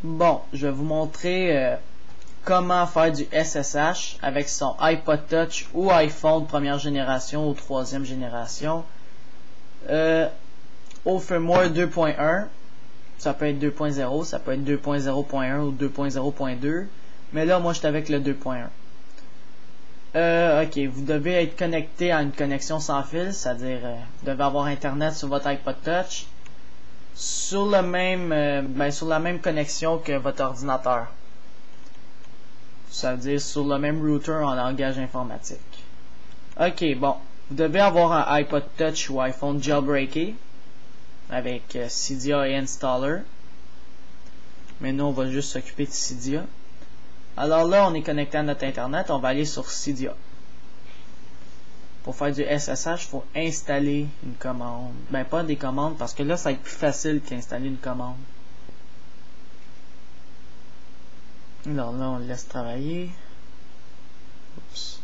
Bon, je vais vous montrer comment faire du SSH avec son iPod Touch ou iPhone première génération ou troisième génération. Au firmware 2.1, ça peut être 2.0, ça peut être 2.0.1 ou 2.0.2, mais là moi je suis avec le 2.1. Ok, vous devez être connecté à une connexion sans fil, c'est-à-dire vous devez avoir internet sur votre iPod Touch sur le même sur la même connexion que votre ordinateur. Ça veut dire sur le même router en langage informatique. Ok, bon, vous devez avoir un iPod Touch ou iPhone jailbreaké avec Cydia et Installer. Mais nous on va juste s'occuper de Cydia. Alors là on est connecté à notre internet, on va aller sur Cydia. Pour faire du SSH, il faut installer une commande. Ben pas des commandes parce que là ça va être plus facile qu'installer une commande. Alors là on le laisse travailler. Oups.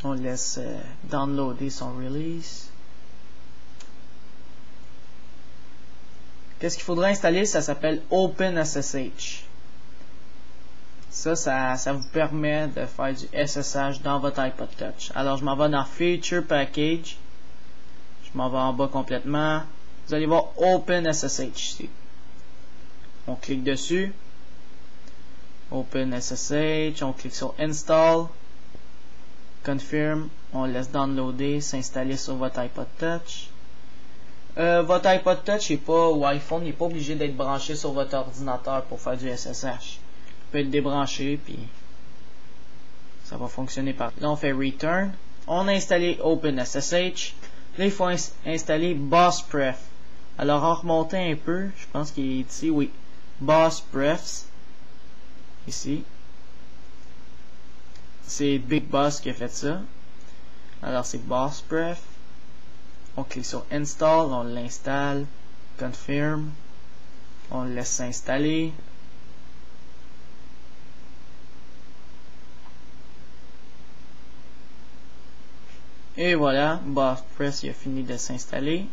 On laisse downloader son release. Qu'est-ce qu'il faudra installer? Ça s'appelle OpenSSH. Ça vous permet de faire du SSH dans votre iPod Touch. Alors je m'en vais dans Feature Package. Je m'en vais en bas complètement. Vous allez voir OpenSSH ici. On clique dessus. OpenSSH. On clique sur Install. Confirm. On laisse downloader, s'installer sur votre iPod Touch. Votre iPod Touch ou iPhone n'est pas obligé d'être branché sur votre ordinateur pour faire du SSH. Il peut être débranché puis ça va fonctionner par là. On fait Return. On a installé OpenSSH. Là il faut installer BossPref. Alors en remontant un peu, je pense qu'il est ici, oui. BossPrefs. Ici. C'est Big Boss qui a fait ça. Alors c'est BossPref. On clique sur Install, on l'installe, Confirm, on le laisse s'installer. Et voilà, BossPref il a fini de s'installer.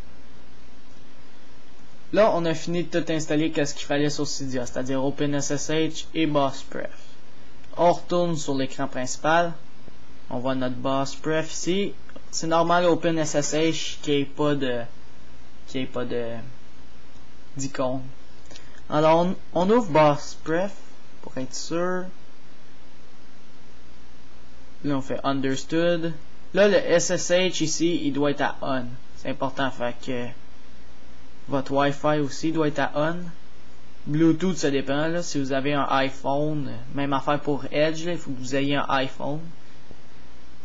Là, on a fini de tout installer qu'est-ce qu'il fallait sur Cydia, c'est-à-dire OpenSSH et BossPref. On retourne sur l'écran principal. On voit notre BossPref ici. C'est normal OpenSSH qu'il n'y ait pas d'icône. Alors on ouvre BossPref pour être sûr. Là on fait Understood. Là le SSH ici il doit être à On. C'est important, fait que votre Wi-Fi aussi doit être à On. Bluetooth ça dépend là. Si vous avez un iPhone, même affaire pour Edge là, il faut que vous ayez un iPhone.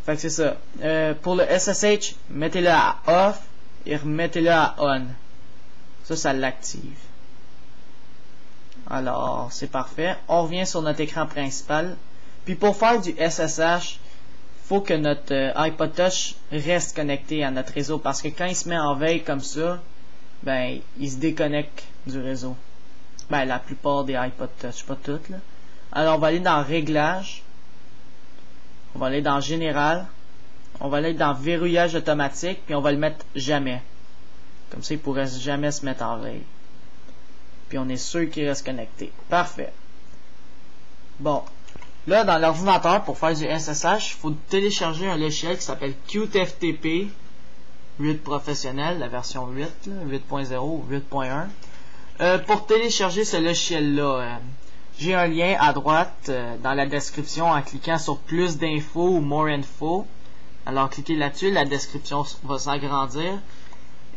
Fait que c'est ça. Pour le SSH, mettez-le à Off et remettez-le à On. Ça l'active. Alors, c'est parfait. On revient sur notre écran principal. Puis pour faire du SSH, faut que notre iPod Touch reste connecté à notre réseau. Parce que quand il se met en veille comme ça, ben, il se déconnecte du réseau. Ben, la plupart des iPod Touch, pas toutes, là. Alors, on va aller dans Réglages. On va aller dans Général. On va aller dans Verrouillage automatique. Puis on va le mettre Jamais. Comme ça, il pourrait jamais se mettre en veille. Puis on est sûr qu'il reste connecté. Parfait. Bon. Là, dans l'ordinateur, pour faire du SSH, il faut télécharger un logiciel qui s'appelle QTFTP 8 professionnel, la version 8, 8.0 ou 8.1. Pour télécharger ce logiciel-là, j'ai un lien à droite dans la description en cliquant sur plus d'infos ou more info. Alors cliquez là-dessus, la description va s'agrandir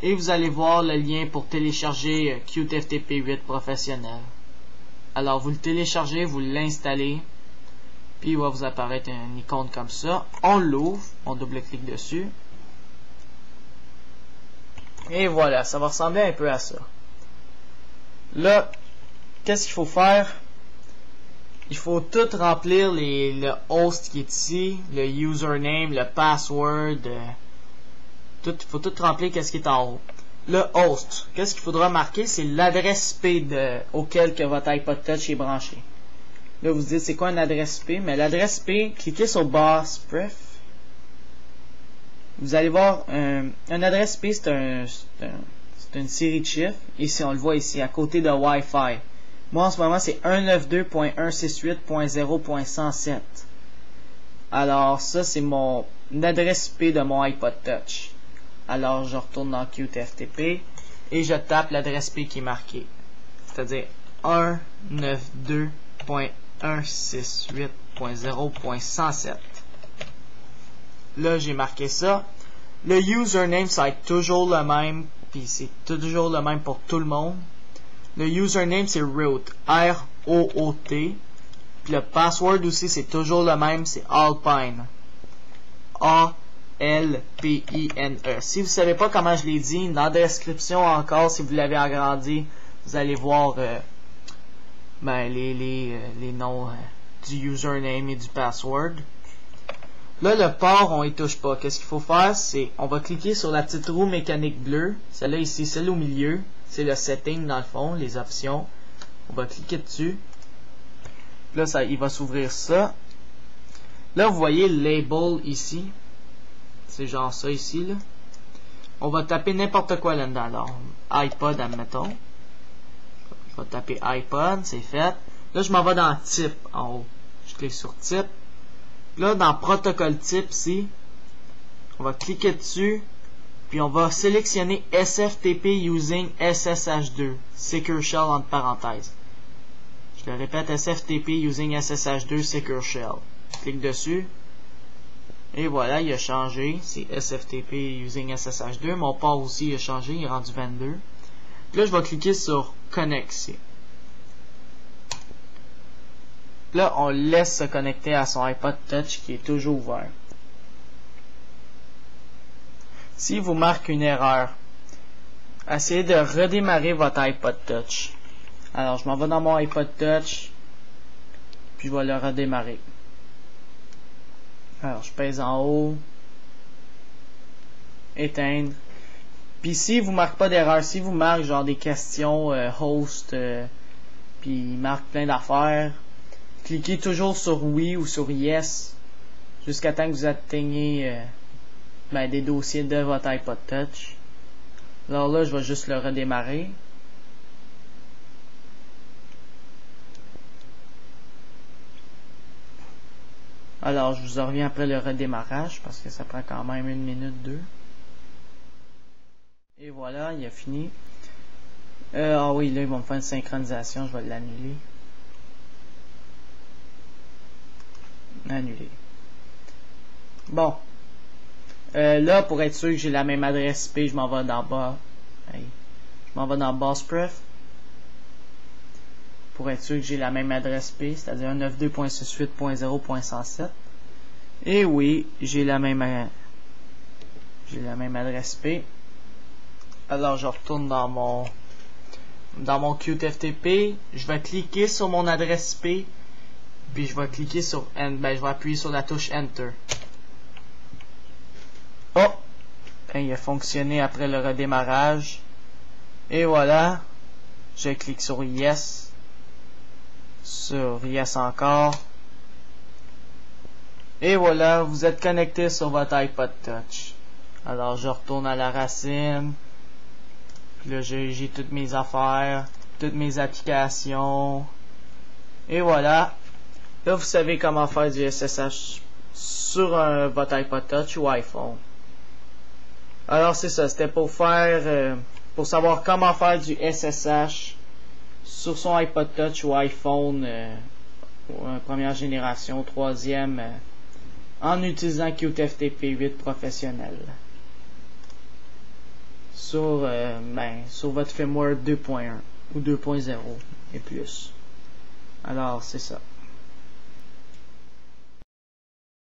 et vous allez voir le lien pour télécharger QTFTP 8 professionnel. Alors vous le téléchargez, vous l'installez, puis il va vous apparaître une icône comme ça. On l'ouvre, on double-clique dessus. Et voilà, ça va ressembler un peu à ça. Là, qu'est-ce qu'il faut faire? Il faut tout remplir le host qui est ici, le username, le password, il faut tout remplir qu'est-ce qui est en haut. Le host, qu'est-ce qu'il faudra marquer? C'est l'adresse IP auquel que votre iPod Touch est branché. Là, vous vous dites, c'est quoi une adresse IP? Mais l'adresse IP, cliquez sur BossPref. Vous allez voir, une adresse IP, c'est c'est une série de chiffres. Ici, on le voit ici, à côté de Wi-Fi. Moi, en ce moment, c'est 192.168.0.107. Alors, ça, c'est mon adresse IP de mon iPod Touch. Alors, je retourne dans QTFTP et je tape l'adresse IP qui est marquée. C'est-à-dire 192.168.0.107. Là, j'ai marqué ça. Le username, ça va être toujours le même. Puis c'est toujours le même pour tout le monde. Le username, c'est root. R-O-O-T. Puis le password aussi, c'est toujours le même. C'est Alpine. A-L-P-I-N-E. Si vous ne savez pas comment je l'ai dit, dans la description encore, si vous l'avez agrandi, vous allez voir les noms du username et du password. Là, le port, on y touche pas. Qu'est-ce qu'il faut faire? C'est, on va cliquer sur la petite roue mécanique bleue. Celle-là ici, celle au milieu. C'est le setting dans le fond, les options. On va cliquer dessus. Là, il va s'ouvrir ça. Là, vous voyez le label ici. C'est genre ça ici, là. On va taper n'importe quoi là-dedans. Alors, iPod, admettons. Je vais taper iPod, c'est fait. Là, je m'en vais dans type en haut. Je clique sur type. Là, dans protocole type, ici, on va cliquer dessus, puis on va sélectionner SFTP using SSH2, Secure Shell entre parenthèses. Je le répète, SFTP using SSH2, Secure Shell. Je clique dessus, et voilà, il a changé, c'est SFTP using SSH2, mon port aussi a changé, il est rendu 22. Puis là, je vais cliquer sur Connect ici. Là, on laisse se connecter à son iPod Touch qui est toujours ouvert. S'il vous marque une erreur, essayez de redémarrer votre iPod Touch. Alors, je m'en vais dans mon iPod Touch, puis je vais le redémarrer. Alors, je pèse en haut, éteindre. Puis s'il vous marque pas d'erreur, s'il vous marque genre des questions host, puis il marque plein d'affaires, cliquez toujours sur oui ou sur yes jusqu'à temps que vous atteignez des dossiers de votre iPod Touch. Alors là, je vais juste le redémarrer. Alors, je vous reviens après le redémarrage parce que ça prend quand même 1 minute 2. Et voilà, il a fini. Ah oui, là, ils vont me faire une synchronisation, je vais l'annuler. Annuler. Bon. Là, pour être sûr que j'ai la même adresse IP, je m'en vais dans bas. Je m'en vais dans BossPref. Pour être sûr que j'ai la même adresse IP, c'est-à-dire 192.68.0.107. Et oui, j'ai la même adresse IP. Alors, je retourne dans mon QTFTP. Je vais cliquer sur mon adresse IP. Puis je vais cliquer sur je vais appuyer sur la touche Enter. Oh! Il a fonctionné après le redémarrage. Et voilà. Je clique sur Yes. Sur Yes encore. Et voilà, vous êtes connecté sur votre iPod Touch. Alors je retourne à la racine. Puis là j'ai toutes mes affaires, toutes mes applications. Et voilà. Là, vous savez comment faire du SSH sur votre iPod Touch ou iPhone. Alors, c'est ça. C'était pour pour savoir comment faire du SSH sur son iPod Touch ou iPhone première génération, troisième, en utilisant QTFTP 8 professionnel. Sur votre firmware 2.1 ou 2.0 et plus. Alors, c'est ça.